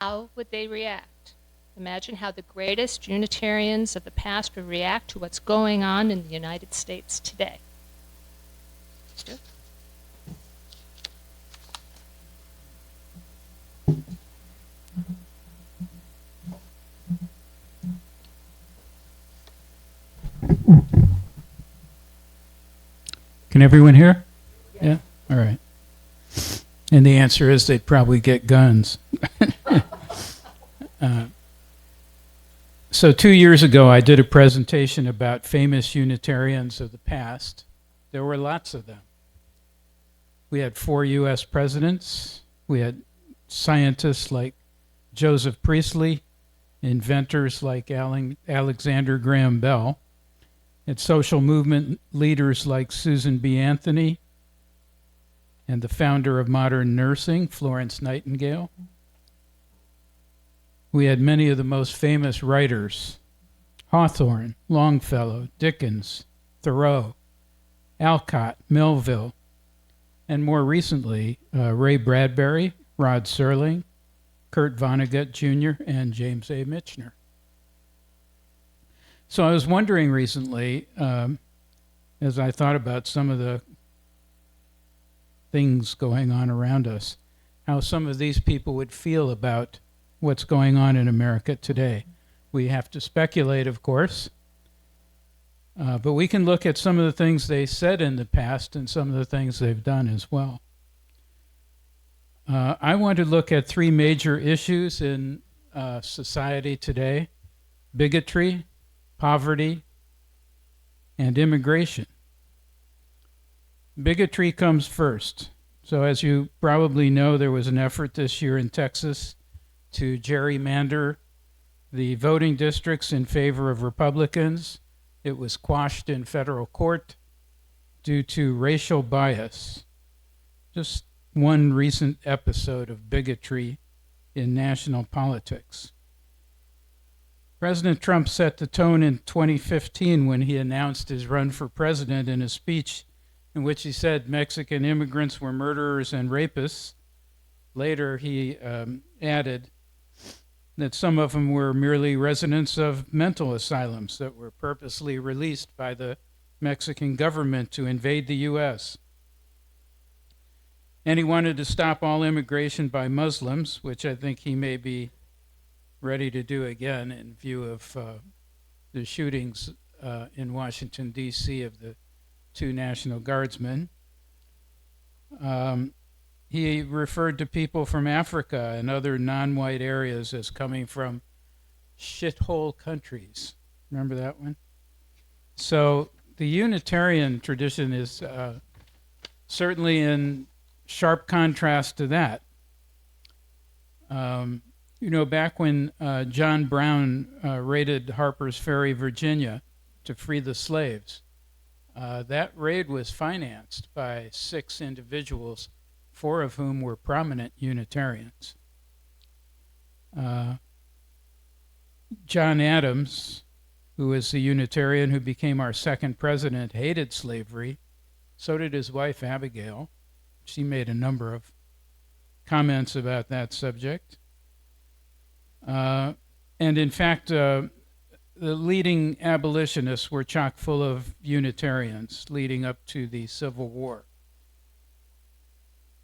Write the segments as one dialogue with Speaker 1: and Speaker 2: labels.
Speaker 1: How would they react? Imagine how the greatest Unitarians of the past would react to what's going on in the United States today. Stu?
Speaker 2: Can everyone hear? Yeah? All right. And the answer is they'd probably get guns. So 2 years ago, I did a presentation about famous Unitarians of the past. There were lots of them. We had 4 U.S. presidents. We had scientists like Joseph Priestley, inventors like Alexander Graham Bell, and social movement leaders like Susan B. Anthony, and the founder of modern nursing, Florence Nightingale. We had many of the most famous writers: Hawthorne, Longfellow, Dickens, Thoreau, Alcott, Melville, and more recently, Ray Bradbury, Rod Serling, Kurt Vonnegut Jr., and James A. Michener. So I was wondering recently, as I thought about some of the things going on around us, how some of these people would feel about what's going on in America today. We have to speculate, of course, but we can look at some of the things they said in the past and some of the things they've done as well. I want to look at 3 major issues in society today: bigotry, poverty, and immigration. Bigotry comes first. So as you probably know, there was an effort this year in Texas to gerrymander the voting districts in favor of Republicans. It was quashed in federal court due to racial bias. Just one recent episode of bigotry in national politics. President Trump set the tone in 2015 when he announced his run for president in a speech in which he said Mexican immigrants were murderers and rapists. Later, he added that some of them were merely residents of mental asylums that were purposely released by the Mexican government to invade the U.S. And he wanted to stop all immigration by Muslims, which I think he may be ready to do again in view of the shootings in Washington, D.C. of the 2 National Guardsmen. He referred to people from Africa and other non-white areas as coming from shithole countries. Remember that one? So the Unitarian tradition is certainly in sharp contrast to that. Back when John Brown raided Harper's Ferry, Virginia, to free the slaves, that raid was financed by 6 individuals, 4 of whom were prominent Unitarians. John Adams, who was the Unitarian who became our 2nd president, hated slavery. So did his wife, Abigail. She made a number of comments about that subject. And in fact, the leading abolitionists were chock full of Unitarians leading up to the Civil War.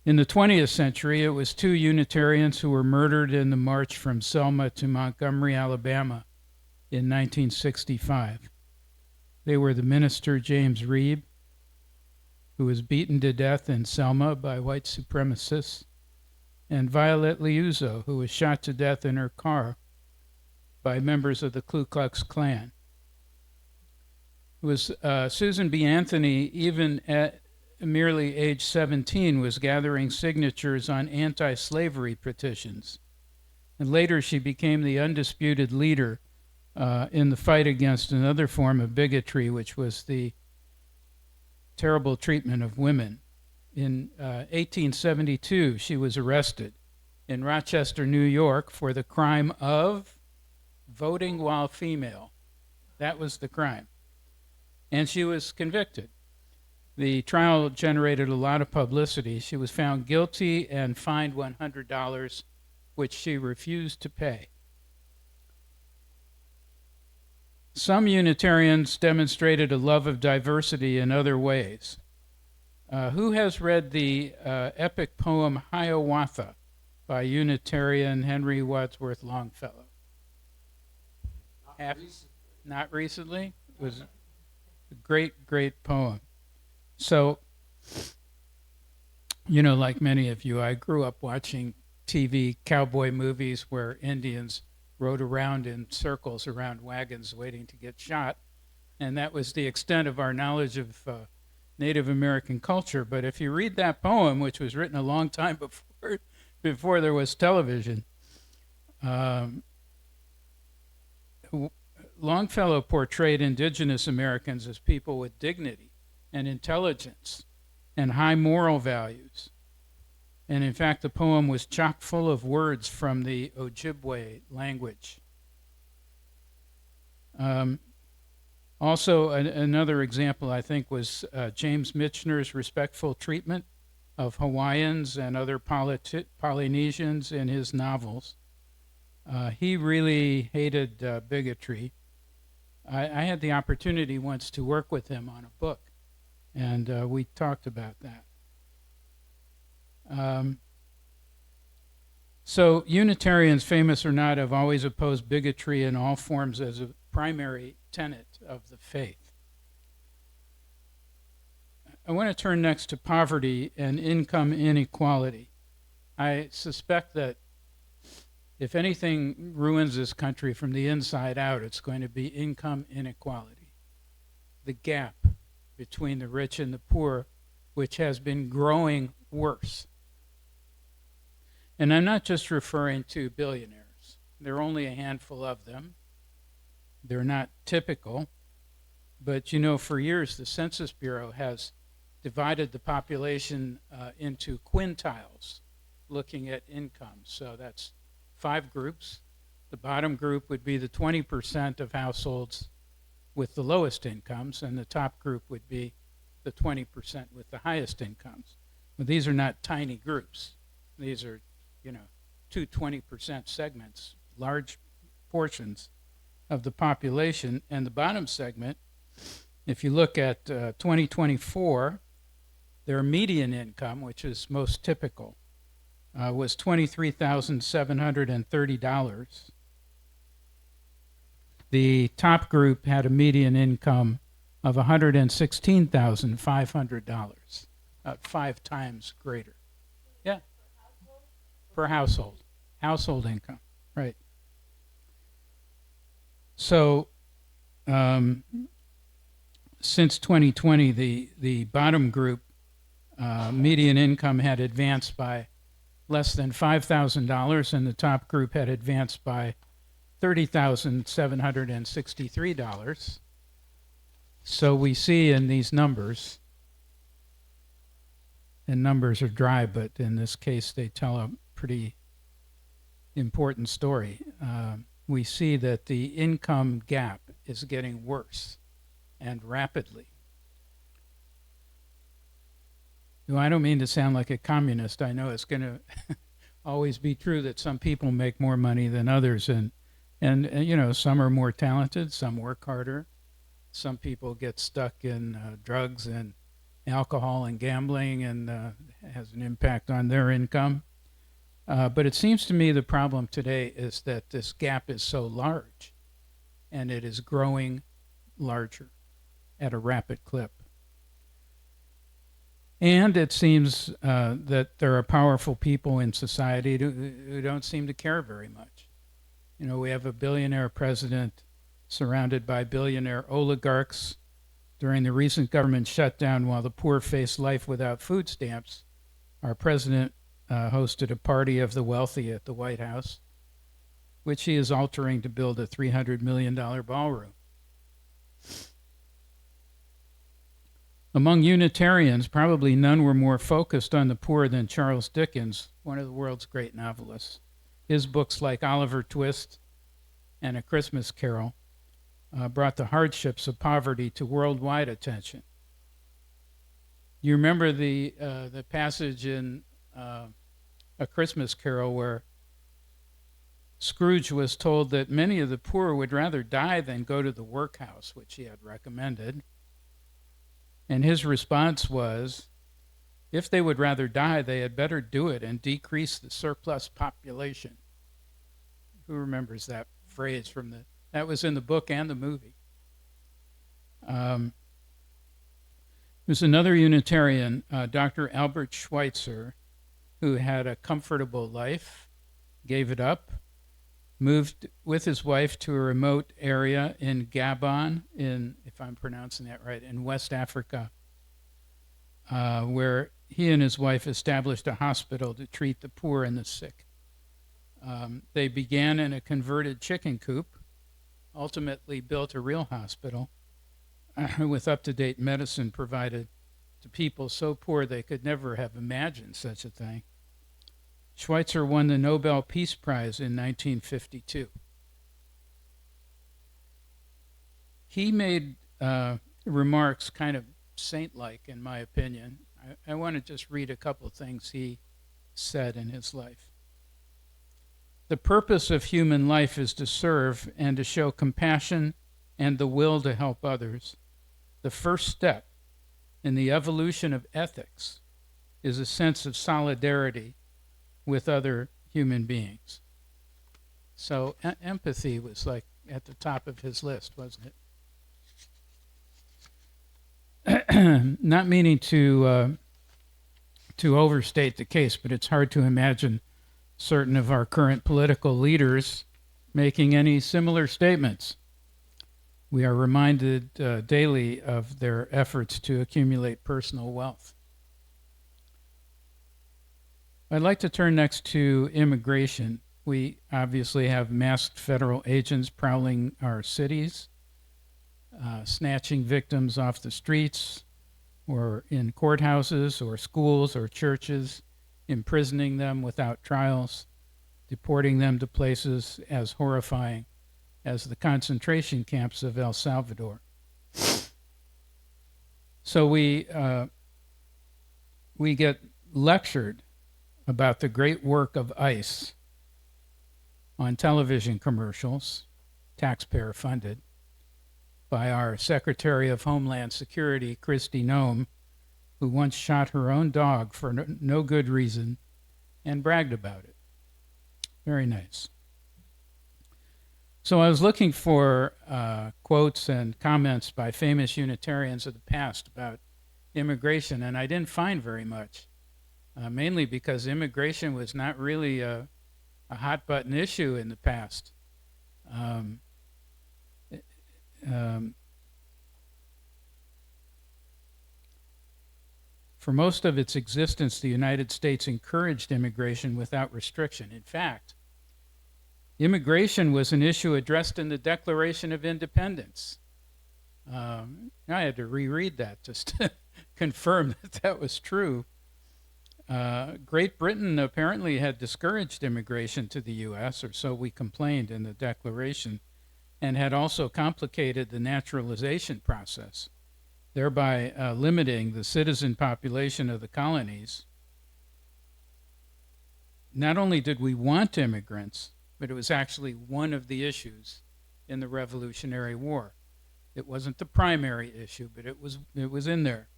Speaker 2: In the 20th century, it was 2 Unitarians who were murdered in the march from Selma to Montgomery, Alabama in 1965. They were the minister James Reeb, who was beaten to death in Selma by white supremacists, and Violet Liuzzo, who was shot to death in her car by members of the Ku Klux Klan. It was Susan B. Anthony, even at merely age 17, was gathering signatures on anti-slavery petitions. And later she became the undisputed leader in the fight against another form of bigotry, which was the terrible treatment of women. In 1872, she was arrested in Rochester, New York, for the crime of voting while female. That was the crime. And she was convicted. The trial generated a lot of publicity. She was found guilty and fined $100 which she refused to pay. Some Unitarians demonstrated a love of diversity in other ways. Who has read the epic poem Hiawatha by Unitarian Henry Wadsworth Longfellow? Not recently? It was a great, great poem. So, like many of you, I grew up watching TV cowboy movies where Indians rode around in circles around wagons waiting to get shot. And that was the extent of our knowledge of Native American culture. But if you read that poem, which was written a long time before there was television, Longfellow portrayed indigenous Americans as people with dignity and intelligence and high moral values. And in fact, the poem was chock full of words from the Ojibwe language. Also, another example, I think, was James Michener's respectful treatment of Hawaiians and other Polynesians in his novels. He really hated bigotry. I had the opportunity once to work with him on a book, and we talked about that. So Unitarians, famous or not, have always opposed bigotry in all forms as a primary tenet of the faith. I want to turn next to poverty and income inequality. I suspect that if anything ruins this country from the inside out, it's going to be income inequality. The gap between the rich and the poor, which has been growing worse. And I'm not just referring to billionaires. There are only a handful of them. They're not typical. But for years the Census Bureau has divided the population into quintiles, looking at income. So that's 5 groups. The bottom group would be the 20% of households with the lowest incomes, and the top group would be the 20% with the highest incomes. But these are not tiny groups. These are, 20% segments, large portions of the population. And the bottom segment, if you look at 2024, their median income, which is most typical, was $23,730. The top group had a median income of $116,500, 5 times greater. Yeah. Per household income, right. So since 2020, the bottom group median income had advanced by less than $5,000, and the top group had advanced by $30,763. So we see in these numbers, and numbers are dry, but in this case they tell a pretty important story. We see that the income gap is getting worse and rapidly. I don't mean to sound like a communist. I know it's going to always be true that some people make more money than others, and some are more talented, some work harder, some people get stuck in drugs and alcohol and gambling, and has an impact on their income. But it seems to me the problem today is that this gap is so large, and it is growing larger at a rapid clip. And it seems that there are powerful people in society who don't seem to care very much. We have a billionaire president surrounded by billionaire oligarchs. During the recent government shutdown, while the poor face life without food stamps, our president hosted a party of the wealthy at the White House, which he is altering to build a $300 million ballroom. Among Unitarians, probably none were more focused on the poor than Charles Dickens, one of the world's great novelists. His books like Oliver Twist and A Christmas Carol brought the hardships of poverty to worldwide attention. You remember the passage in A Christmas Carol where Scrooge was told that many of the poor would rather die than go to the workhouse, which he had recommended. And his response was, if they would rather die, they had better do it and decrease the surplus population. Who remembers that phrase that was in the book and the movie? There's another Unitarian, Dr. Albert Schweitzer, who had a comfortable life, gave it up, moved with his wife to a remote area in Gabon, if I'm pronouncing that right, in West Africa, where he and his wife established a hospital to treat the poor and the sick. They began in a converted chicken coop, ultimately built a real hospital with up-to-date medicine provided to people so poor they could never have imagined such a thing. Schweitzer won the Nobel Peace Prize in 1952. He made remarks kind of saint-like, in my opinion. I want to just read a couple of things he said in his life. The purpose of human life is to serve and to show compassion and the will to help others. The first step in the evolution of ethics is a sense of solidarity with other human beings. So empathy was like at the top of his list, wasn't it? Not meaning to overstate the case, but it's hard to imagine certain of our current political leaders making any similar statements. We are reminded daily of their efforts to accumulate personal wealth. I'd like to turn next to immigration. We obviously have masked federal agents prowling our cities, snatching victims off the streets or in courthouses or schools or churches, imprisoning them without trials, deporting them to places as horrifying as the concentration camps of El Salvador. So we get lectured about the great work of ICE on television commercials, taxpayer funded, by our Secretary of Homeland Security, Kristi Noem, who once shot her own dog for no good reason and bragged about it. Very nice. So I was looking for quotes and comments by famous Unitarians of the past about immigration, and I didn't find very much, mainly because immigration was not really a hot-button issue in the past. For most of its existence, the United States encouraged immigration without restriction. In fact, immigration was an issue addressed in the Declaration of Independence. I had to reread that just to confirm that that was true. Great Britain apparently had discouraged immigration to the U.S., or so we complained in the Declaration, and had also complicated the naturalization process, thereby limiting the citizen population of the colonies. Not only did we want immigrants, but it was actually one of the issues in the Revolutionary War. It wasn't the primary issue, but it was in there.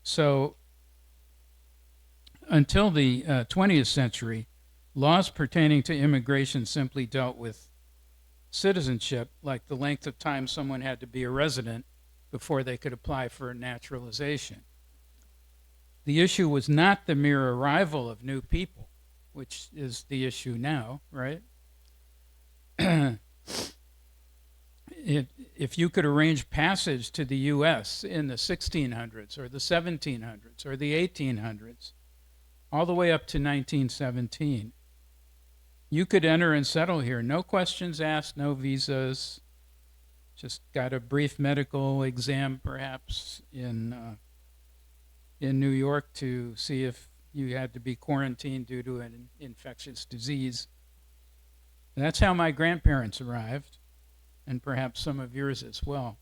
Speaker 2: So until the 20th century, laws pertaining to immigration simply dealt with citizenship, like the length of time someone had to be a resident before they could apply for naturalization. The issue was not the mere arrival of new people, which is the issue now, right? If you could arrange passage to the U.S. in the 1600s or the 1700s or the 1800s, all the way up to 1917, you could enter and settle here. No questions asked, no visas, just got a brief medical exam perhaps in New York to see if you had to be quarantined due to an infectious disease. And that's how my grandparents arrived, and perhaps some of yours as well.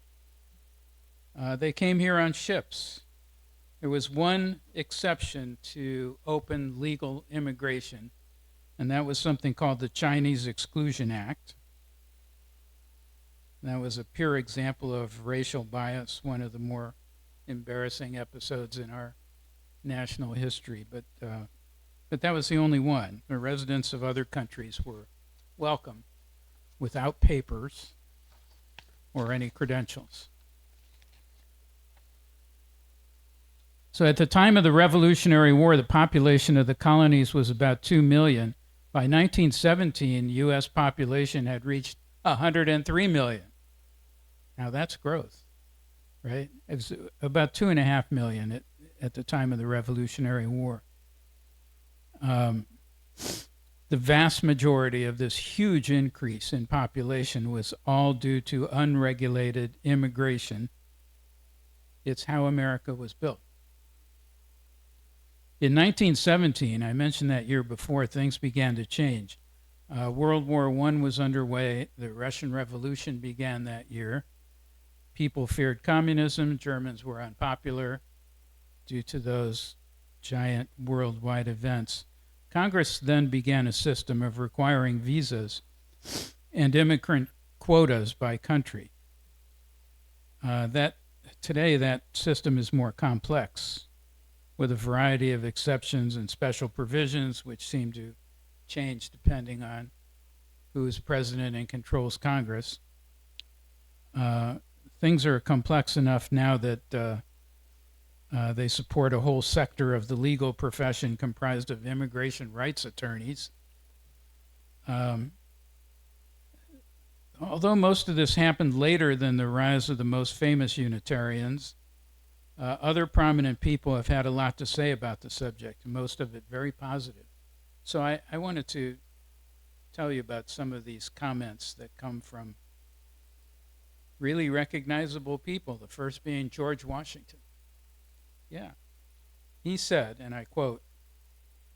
Speaker 2: They came here on ships. There was one exception to open legal immigration, and that was something called the Chinese Exclusion Act. That was a pure example of racial bias, one of the more embarrassing episodes in our national history. But that was the only one. The residents of other countries were welcome without papers or any credentials. So at the time of the Revolutionary War, the population of the colonies was about 2 million. By 1917, U.S. population had reached 103 million. Now that's growth, right? It was about 2.5 million at the time of the Revolutionary War. The vast majority of this huge increase in population was all due to unregulated immigration. It's how America was built. In 1917, I mentioned that year before, things began to change. World War I was underway. The Russian Revolution began that year. People feared communism. Germans were unpopular due to those giant worldwide events. Congress then began a system of requiring visas and immigrant quotas by country. Today, that system is more complex, with a variety of exceptions and special provisions, which seem to change depending on who is president and controls Congress. Things are complex enough now that they support a whole sector of the legal profession comprised of immigration rights attorneys. Although most of this happened later than the rise of the most famous Unitarians, other prominent people have had a lot to say about the subject, most of it very positive. So I wanted to tell you about some of these comments that come from really recognizable people, the first being George Washington. Yeah. He said, and I quote,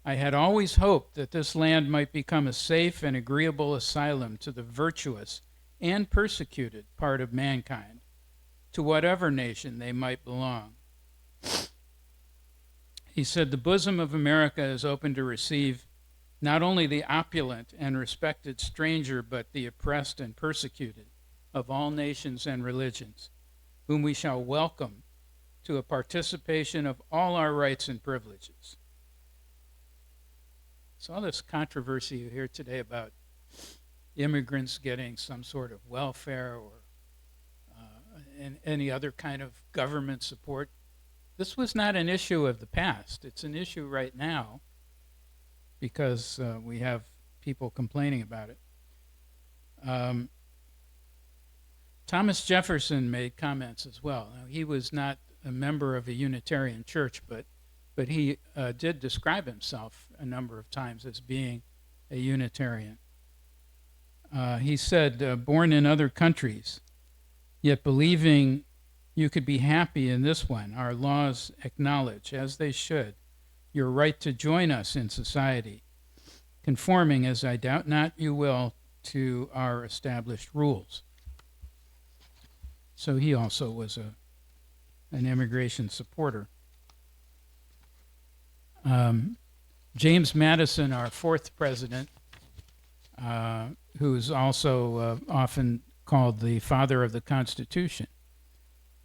Speaker 2: "I had always hoped that this land might become a safe and agreeable asylum to the virtuous and persecuted part of mankind, to whatever nation they might belong." He said, "The bosom of America is open to receive not only the opulent and respected stranger, but the oppressed and persecuted of all nations and religions, whom we shall welcome to a participation of all our rights and privileges." So all this controversy you hear today about immigrants getting some sort of welfare or any other kind of government support, this was not an issue of the past. It's an issue right now because we have people complaining about it. Thomas Jefferson made comments as well. Now, he was not a member of a Unitarian church, but he did describe himself a number of times as being a Unitarian. He said, "Born in other countries, yet believing you could be happy in this one, our laws acknowledge, as they should, your right to join us in society, conforming, as I doubt not you will, to our established rules." So he also was an immigration supporter. James Madison, our fourth president, who's also often called the father of the Constitution,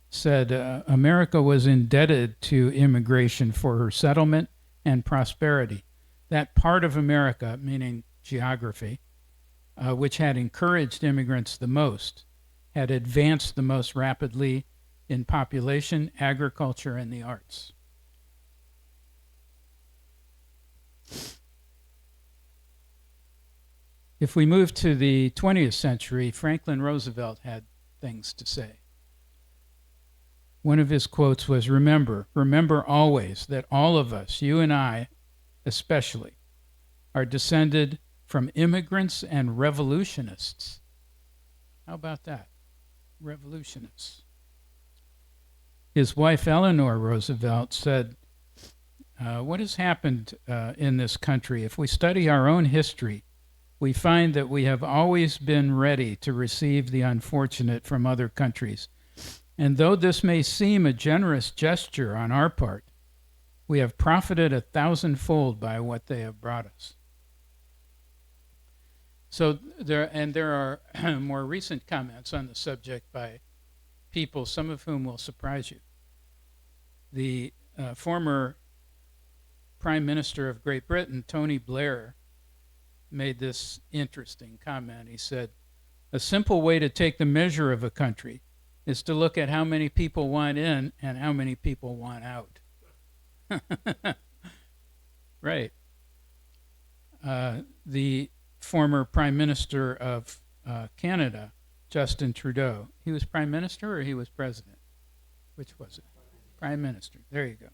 Speaker 2: said America was indebted to immigration for her settlement and prosperity. That part of America, meaning geography, which had encouraged immigrants the most, had advanced the most rapidly in population, agriculture, and the arts. If we move to the 20th century, Franklin Roosevelt had things to say. One of his quotes was, remember always that all of us, you and I especially, are descended from immigrants and revolutionists." How about that? Revolutionists. His wife, Eleanor Roosevelt, said, what has happened in this country? If we study our own history, we find that we have always been ready to receive the unfortunate from other countries. And though this may seem a generous gesture on our part, we have profited 1,000-fold by what they have brought us. So there are more recent comments on the subject by people, some of whom will surprise you. The former Prime Minister of Great Britain, Tony Blair, made this interesting comment. He said, "A simple way to take the measure of a country is to look at how many people want in and how many people want out." Right. The former Prime Minister of Canada, Justin Trudeau, he was Prime Minister or he was President? Which was it? Prime Minister. There you go.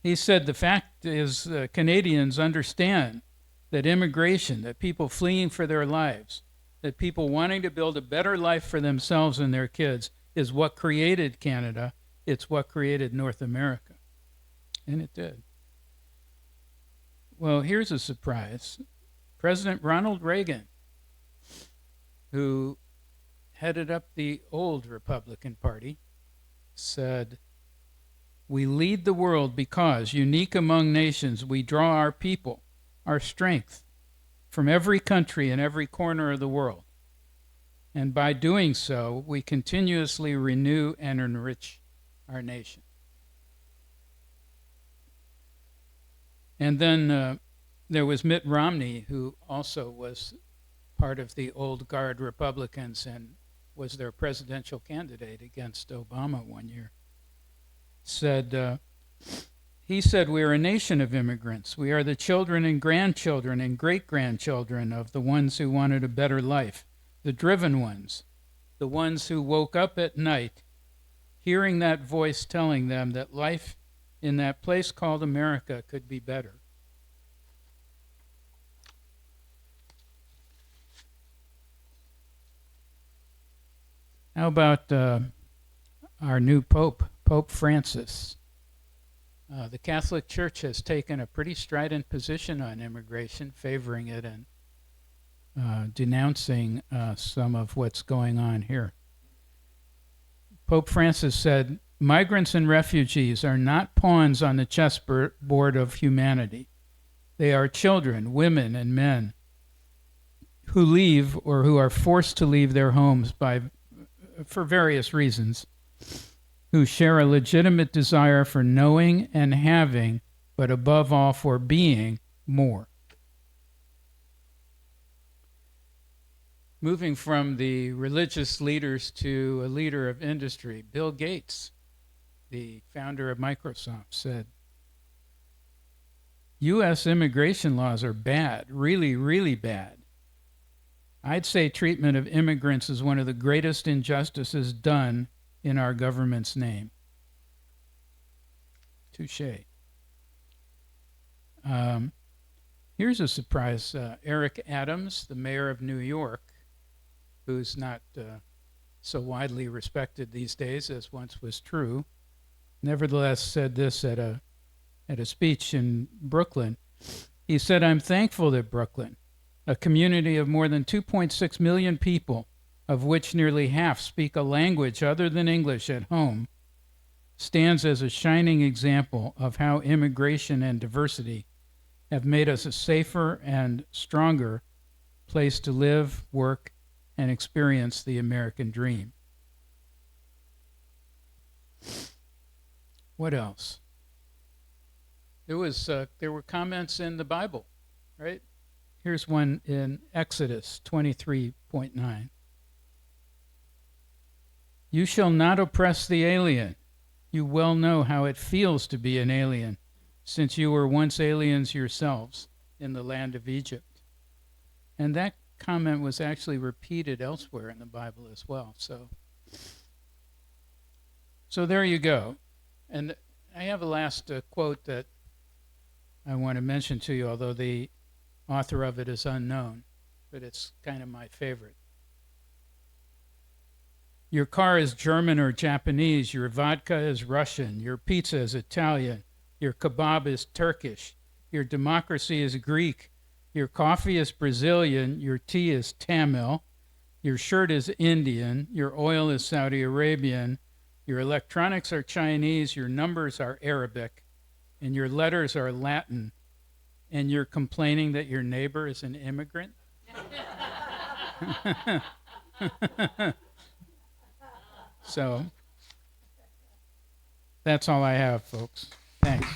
Speaker 2: He said the fact is Canadians understand that immigration, that people fleeing for their lives, that people wanting to build a better life for themselves and their kids is what created Canada. It's what created North America. And it did. Well, here's a surprise. President Ronald Reagan, who headed up the old Republican Party, said, "We lead the world because, unique among nations, we draw our people, our strength, from every country and every corner of the world. And by doing so, we continuously renew and enrich our nation." And then there was Mitt Romney, who also was part of the old guard Republicans and was their presidential candidate against Obama one year. He said, "We are a nation of immigrants. We are the children and grandchildren and great-grandchildren of the ones who wanted a better life, the driven ones, the ones who woke up at night hearing that voice telling them that life in that place called America could be better." How about our new Pope, Pope Francis? The Catholic Church has taken a pretty strident position on immigration, favoring it and denouncing some of what's going on here. Pope Francis said, "Migrants and refugees are not pawns on the chessboard of humanity. They are children, women, and men who leave or who are forced to leave their homes for various reasons, who share a legitimate desire for knowing and having, but above all for being more." Moving from the religious leaders to a leader of industry, Bill Gates, the founder of Microsoft, said, "U.S. immigration laws are bad, really, really bad. I'd say treatment of immigrants is one of the greatest injustices done in our government's name." Touché. Here's a surprise. Eric Adams, the mayor of New York, who's not so widely respected these days as once was true, nevertheless said this at a speech in Brooklyn. He said, "I'm thankful that Brooklyn, a community of more than 2.6 million people, of which nearly half speak a language other than English at home, stands as a shining example of how immigration and diversity have made us a safer and stronger place to live, work, and experience the American dream." What else? There were comments in the Bible, right? Here's one in Exodus 23:9. "You shall not oppress the alien. You well know how it feels to be an alien, since you were once aliens yourselves in the land of Egypt." And that comment was actually repeated elsewhere in the Bible as well. So there you go. And I have a last quote that I want to mention to you, although the author of it is unknown, but it's kind of my favorite. "Your car is German or Japanese, your vodka is Russian, your pizza is Italian, your kebab is Turkish, your democracy is Greek, your coffee is Brazilian, your tea is Tamil, your shirt is Indian, your oil is Saudi Arabian, your electronics are Chinese, your numbers are Arabic, and your letters are Latin, and you're complaining that your neighbor is an immigrant?" So that's all I have, folks. Thanks.